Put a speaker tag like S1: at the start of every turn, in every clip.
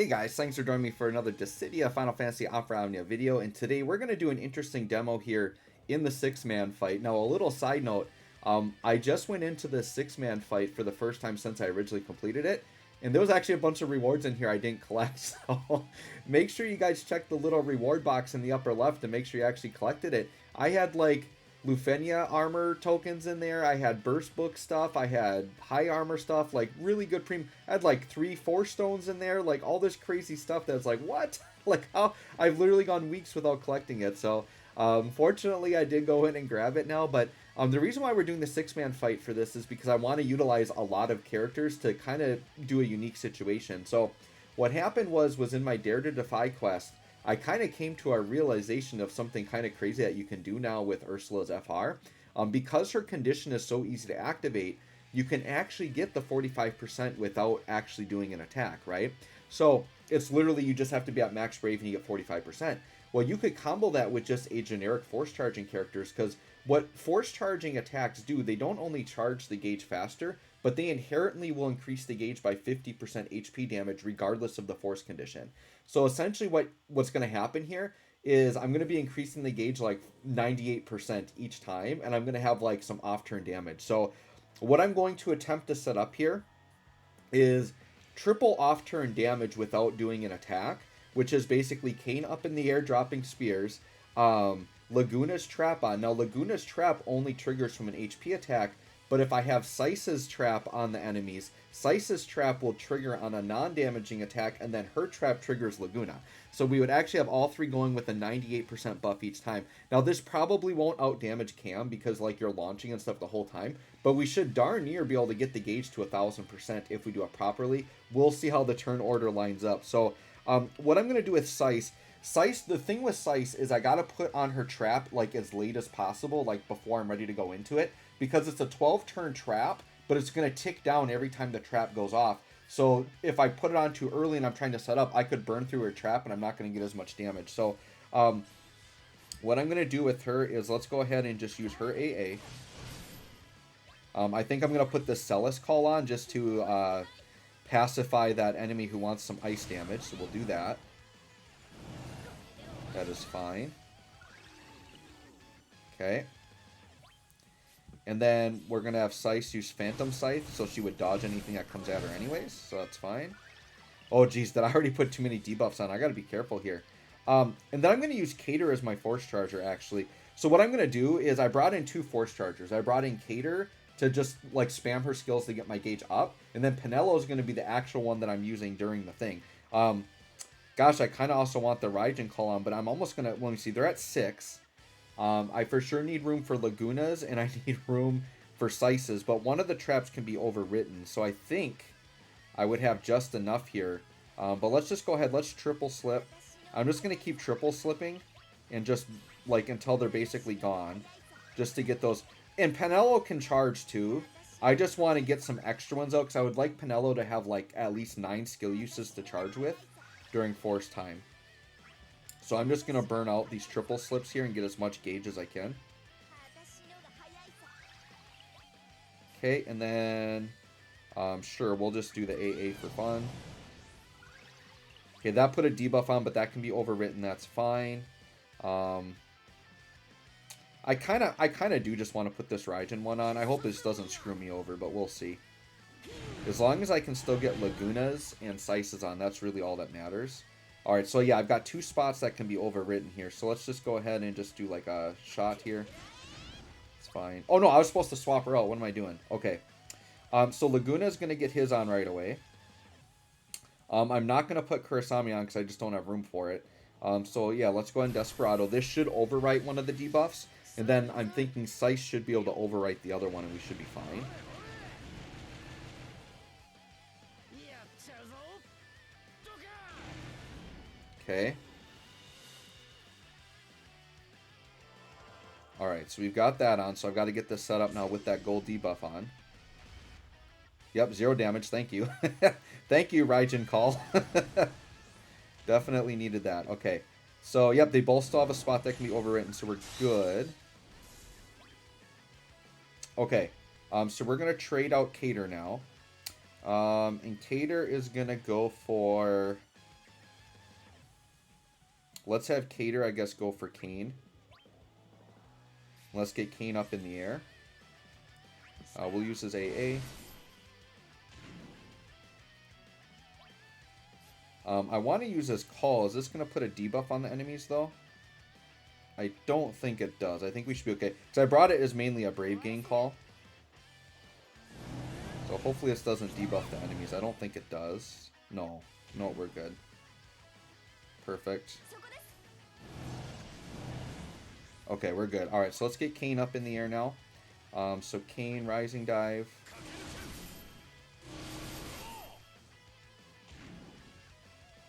S1: Hey guys, thanks for joining me for another Dissidia Final Fantasy Opera Omnia video, and today we're going to do an interesting demo here in the six-man fight. Now, a little side note, I just went into the six-man fight for the first time since I originally completed it, and there was actually a bunch of rewards in here I didn't collect, so make sure you guys check the little reward box in the upper left and make sure you actually collected it. I had, like, Lufenia armor tokens in there. I had burst book stuff. I had high armor stuff, like really good premium. I had like 3-4 stones in there, like all this crazy stuff that's like, what? Like how I've literally gone weeks without collecting it. So fortunately I did go in and grab it now, but the reason why we're doing the six-man fight for this is because I want to utilize a lot of characters to kind of do a unique situation. So what happened was in my Dare to Defy quest, I kind of came to a realization of something kind of crazy that you can do now with Ursula's FR. Because her condition is so easy to activate, you can actually get the 45% without actually doing an attack, right? So it's literally you just have to be at max brave and you get 45%. Well, you could combo that with just a generic force charging characters, because what force charging attacks do, they don't only charge the gauge faster, but they inherently will increase the gauge by 50% HP damage regardless of the force condition. So essentially what's going to happen here is I'm going to be increasing the gauge like 98% each time, and I'm going to have like some off-turn damage. So what I'm going to attempt to set up here is triple off-turn damage without doing an attack, which is basically Kane up in the air dropping spears, Laguna's Trap on. Now, Laguna's Trap only triggers from an HP attack, but if I have Saisa's Trap on the enemies, Saisa's Trap will trigger on a non-damaging attack, and then her Trap triggers Laguna. So we would actually have all three going with a 98% buff each time. Now, this probably won't out-damage Cam, because like you're launching and stuff the whole time, but we should darn near be able to get the gauge to 1000% if we do it properly. We'll see how the turn order lines up. So what I'm going to do with Saiz, the thing with Saiz is I got to put on her trap like as late as possible, like before I'm ready to go into it, because it's a 12-turn trap, but it's going to tick down every time the trap goes off. So if I put it on too early and I'm trying to set up, I could burn through her trap and I'm not going to get as much damage. So what I'm going to do with her is let's go ahead and just use her AA. I think I'm going to put the Celis Call on just to pacify that enemy who wants some ice damage. So we'll do that. That is fine. Okay. And then we're going to have Saiz use Phantom Scythe, so she would dodge anything that comes at her anyways, so that's fine. Oh, geez, did I already put too many debuffs on? I got to be careful here. And then I'm going to use Cater as my Force Charger, actually. So what I'm going to do is I brought in 2 Force Chargers. I brought in Cater to just, like, spam her skills to get my gauge up, and then Penelo is going to be the actual one that I'm using during the thing. Gosh, I kind of also want the Raijin Call on, but I'm almost going to... Let me see, they're at 6. I for sure need room for Lagunas, and I need room for Sais's, but one of the traps can be overwritten, so I think I would have just enough here. But let's just go ahead, let's triple slip. I'm just going to keep triple slipping, and just, like, until they're basically gone, just to get those. And Penelo can charge, too. I just want to get some extra ones out, because I would like Penelo to have, like, at least 9 skill uses to charge with during force time. So I'm just going to burn out these triple slips here and get as much gauge as I can. Okay, and then, sure, we'll just do the AA for fun. Okay, that put a debuff on, but that can be overwritten, that's fine. I kind of do just want to put this Raijin one on. I hope this doesn't screw me over, but we'll see. As long as I can still get Lagunas and Saises on, that's really all that matters. Alright, so yeah, I've got 2 spots that can be overwritten here. So let's just go ahead and just do like a shot here. It's fine. Oh no, I was supposed to swap her out. What am I doing? Okay. So Laguna's going to get his on right away. I'm not going to put Kurasami on because I just don't have room for it. So yeah, let's go ahead and Desperado. This should overwrite one of the debuffs. And then I'm thinking Saiz should be able to overwrite the other one and we should be fine. Okay. Alright, so we've got that on, so I've got to get this set up now with that gold debuff on. Yep, 0 damage, thank you. Thank you, Raijin Call. Definitely needed that. Okay, so yep, they both still have a spot that can be overwritten, so we're good. Okay, so we're going to trade out Cater now. And Cater is going to go for... Let's have Cater, I guess, go for Kane. Let's get Kane up in the air. We'll use his AA. I want to use his Call. Is this going to put a debuff on the enemies, though? I don't think it does. I think we should be okay. Because I brought it as mainly a Brave Gain Call. So hopefully this doesn't debuff the enemies. I don't think it does. No. No, we're good. Perfect. Okay, we're good. Alright, so let's get Kane up in the air now. So Kane, Rising Dive.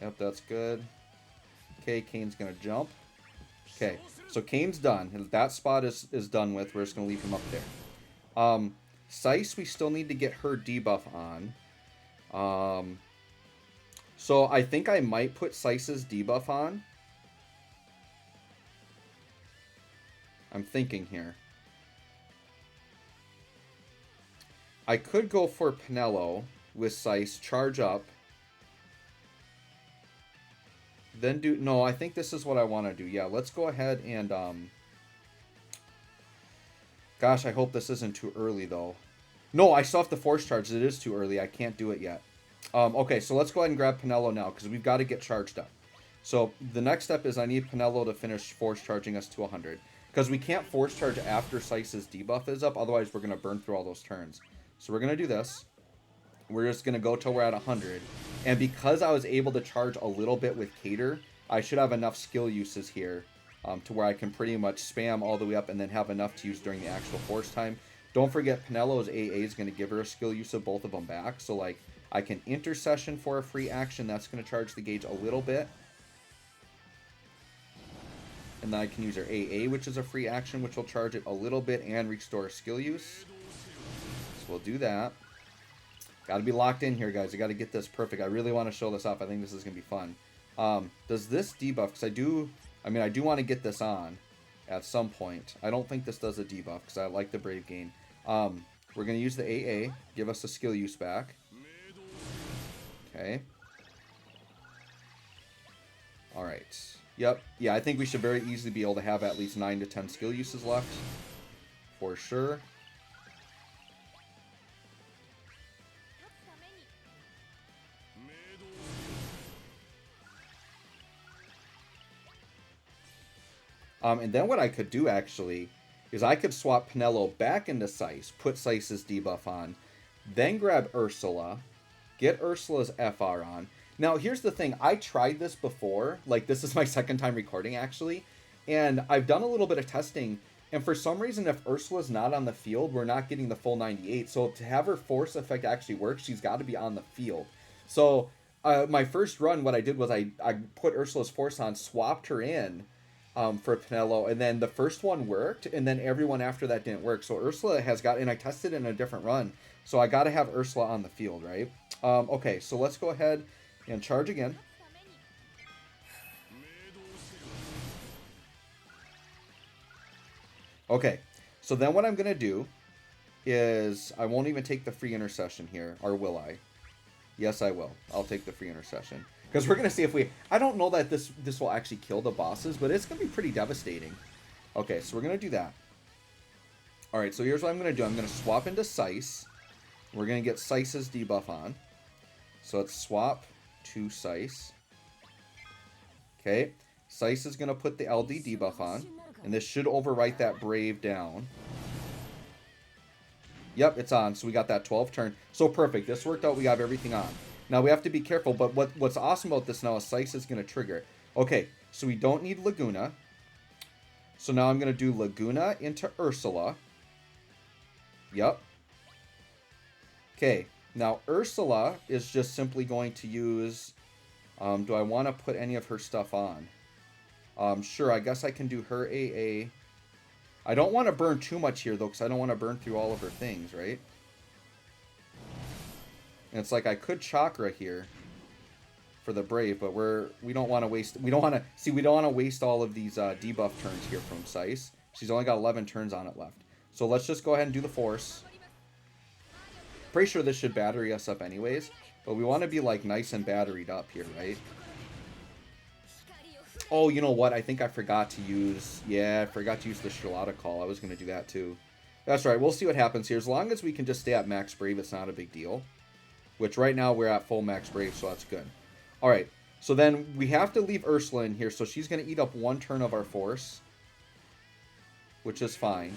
S1: Yep, that's good. Okay, Kane's going to jump. Okay, so Kane's done. That spot is done with. We're just going to leave him up there. Seiss, we still need to get her debuff on. So I think I might put Seiss's debuff on. I'm thinking here. I could go for Penelo with Seiss, charge up. Then do... No, I think this is what I want to do. Yeah, let's go ahead and... Gosh, I hope this isn't too early, though. No, I still have to force charge. It is too early. I can't do it yet. Okay, so let's go ahead and grab Penelo now, because we've got to get charged up. So the next step is I need Penelo to finish force charging us to 100. Because we can't force charge after Seiss's debuff is up, otherwise we're going to burn through all those turns. So we're going to do this. We're just going to go till we're at 100. And because I was able to charge a little bit with Cater, I should have enough skill uses here to where I can pretty much spam all the way up and then have enough to use during the actual force time. Don't forget, Penelo's AA is going to give her a skill use of both of them back. So, like, I can Intercession for a free action. That's going to charge the gauge a little bit. And then I can use her AA, which is a free action, which will charge it a little bit and restore skill use. So we'll do that. Got to be locked in here, guys. I got to get this perfect. I really want to show this off. I think this is going to be fun. Does this debuff? Because I do want to get this on at some point. I don't think this does a debuff because I like the Brave Gain. We're going to use the AA. Give us a skill use back. Okay. Alright. Yep. Yeah, I think we should very easily be able to have at least 9 to 10 skill uses left. For sure. And then what I could do, actually, is I could swap Penelo back into Seiss, put Seiss's debuff on, then grab Ursula, get Ursula's FR on. Now, here's the thing. I tried this before. Like, this is my second time recording, actually. And I've done a little bit of testing. And for some reason, if Ursula's not on the field, we're not getting the full 98. So to have her force effect actually work, she's got to be on the field. So my first run, what I did was I put Ursula's force on, swapped her in for Penelo, and then the first one worked, and then everyone after that didn't work. So Ursula has got, and I tested in a different run, so I got to have Ursula on the field, right? Okay, so let's go ahead and charge again. Okay, so then what I'm going to do is I won't even take the free intercession here, or will I? Yes, I will. I'll take the free intercession. Because we're going to see if we... I don't know that this will actually kill the bosses, but it's going to be pretty devastating. Okay, so we're going to do that. Alright, so here's what I'm going to do. I'm going to swap into Seiss. We're going to get Seiss's debuff on. So let's swap to Seiss. Okay, Seiss is going to put the LD debuff on. And this should overwrite that Brave down. Yep, it's on. So we got that 12 turn. So perfect. This worked out. We have everything on. Now, we have to be careful, but what's awesome about this now is Seiss is going to trigger. Okay, so we don't need Laguna. So now I'm going to do Laguna into Ursula. Yep. Okay, now Ursula is just simply going to use... do I want to put any of her stuff on? Sure, I guess I can do her AA. I don't want to burn too much here, though, because I don't want to burn through all of her things, right? And it's like I could chakra here for the Brave, but we don't want to waste... We don't want to waste all of these debuff turns here from Seiss. She's only got 11 turns on it left. So let's just go ahead and do the Force. Pretty sure this should battery us up anyways, but we want to be like nice and batteried up here, right? Oh, you know what? I think I forgot to use... Yeah, I forgot to use the Charlotta call. I was going to do that too. That's right. We'll see what happens here. As long as we can just stay at max Brave, it's not a big deal. Which right now we're at full max Brave, so that's good. Alright, so then we have to leave Ursula in here, so she's going to eat up one turn of our force. Which is fine.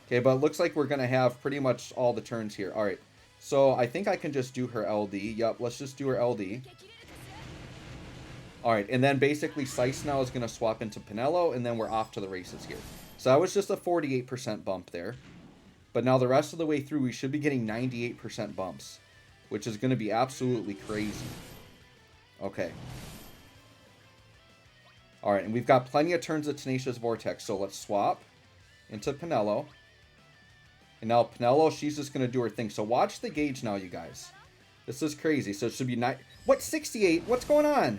S1: Okay, but it looks like we're going to have pretty much all the turns here. Alright, so I think I can just do her LD. Yep, let's just do her LD. Alright, and then basically Slice now is going to swap into Penelo, and then we're off to the races here. So that was just a 48% bump there. But now the rest of the way through, we should be getting 98% bumps. Which is going to be absolutely crazy. Okay. Alright, and we've got plenty of turns of Tenacious Vortex, so let's swap into Penelo. And now Penelo, she's just going to do her thing. So watch the gauge now, you guys. This is crazy. So it should be... What? 68? What's going on?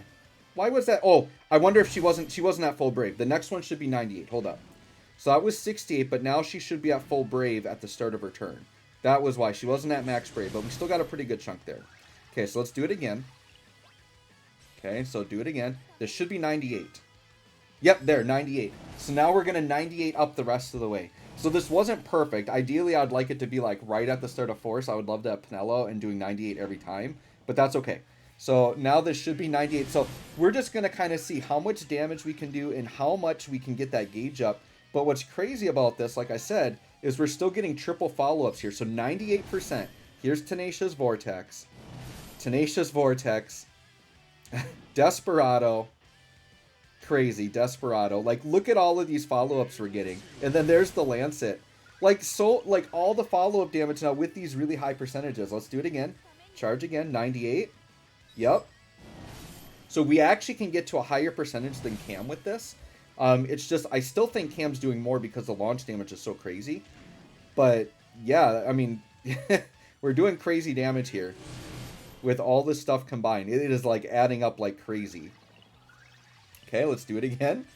S1: Why was that? Oh, I wonder if she wasn't at full Brave. The next one should be 98. Hold up. So that was 68, but now she should be at full Brave at the start of her turn. That was why. She wasn't at max Brave, but we still got a pretty good chunk there. Okay, so let's do it again. Okay, so do it again. This should be 98. Yep, there, 98. So now we're going to 98 up the rest of the way. So this wasn't perfect. Ideally, I'd like it to be like right at the start of Force. I would love to have Penelo and doing 98 every time, but that's okay. So now this should be 98. So we're just going to kind of see how much damage we can do and how much we can get that gauge up. But what's crazy about this, like I said, is we're still getting triple follow-ups here. So 98%. Here's Tenacious Vortex. Tenacious Vortex. Desperado. Crazy. Desperado. Like, look at all of these follow-ups we're getting. And then there's the Lancet. Like, so, like, all the follow-up damage now with these really high percentages. Let's do it again. Charge again. 98. Yep. So we actually can get to a higher percentage than Cam with this. It's just, I still think Cam's doing more because the launch damage is so crazy. But, yeah, I mean, we're doing crazy damage here with all this stuff combined. It is, like, adding up like crazy. Okay, let's do it again.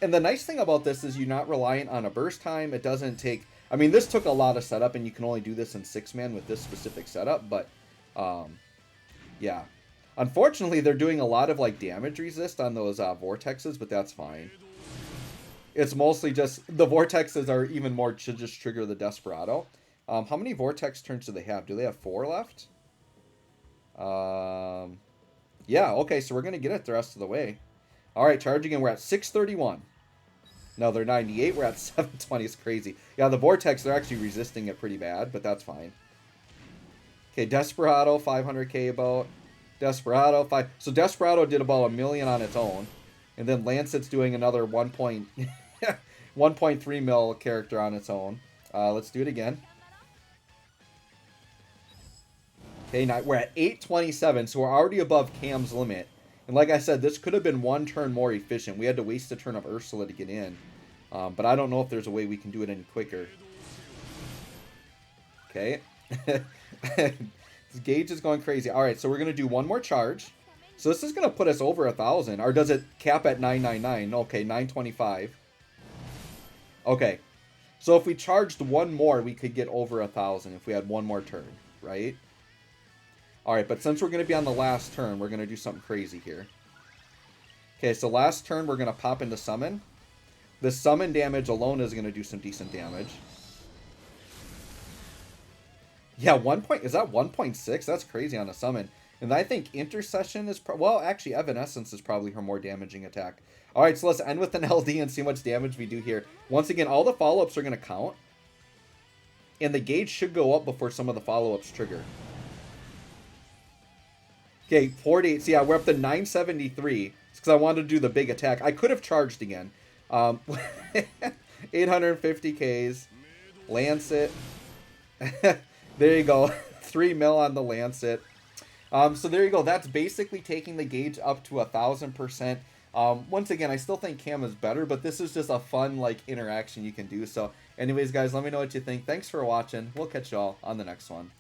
S1: And the nice thing about this is you're not reliant on a burst time. It doesn't take... I mean, this took a lot of setup, and you can only do this in 6-man with this specific setup. But, yeah. Unfortunately, they're doing a lot of, like, damage resist on those vortexes, but that's fine. It's mostly just... The vortexes are even more to just trigger the Desperado. How many vortex turns do they have? Do they have 4 left? Yeah, okay, so we're going to get it the rest of the way. Alright, charging, and we're at 631. No, they're 98. We're at 720. It's crazy. Yeah, the Vortex, they're actually resisting it pretty bad, but that's fine. Okay, Desperado, 500k about. Desperado, 5... So Desperado did about 1 million on its own. And then Lancet's doing another 1.3 mil character on its own. Let's do it again. Okay, now we're at 827, so we're already above Cam's limit. And like I said, this could have been 1 turn more efficient. We had to waste a turn of Ursula to get in. But I don't know if there's a way we can do it any quicker. Okay. This gauge is going crazy. Alright, so we're going to do 1 more charge. So this is going to put us over 1,000. Or does it cap at 999? Okay, 925. Okay. So if we charged 1 more, we could get over 1,000 if we had 1 more turn, right? Alright, but since we're going to be on the last turn, we're going to do something crazy here. Okay, so last turn, we're going to pop into Summon. The Summon damage alone is going to do some decent damage. Yeah, is that 1.6? That's crazy on a Summon. And I think Intercession is... Well, actually, Evanescence is probably her more damaging attack. Alright, so let's end with an LD and see how much damage we do here. Once again, all the follow-ups are going to count. And the gauge should go up before some of the follow-ups trigger. Okay, 48. So yeah, we're up to 973. It's because I wanted to do the big attack. I could have charged again. 850Ks. Lancet. There you go. 3 mil on the Lancet. So there you go. That's basically taking the gauge up to 1,000%. Once again, I still think Cam is better, but this is just a fun, like, interaction you can do. So anyways, guys, let me know what you think. Thanks for watching. We'll catch y'all on the next one.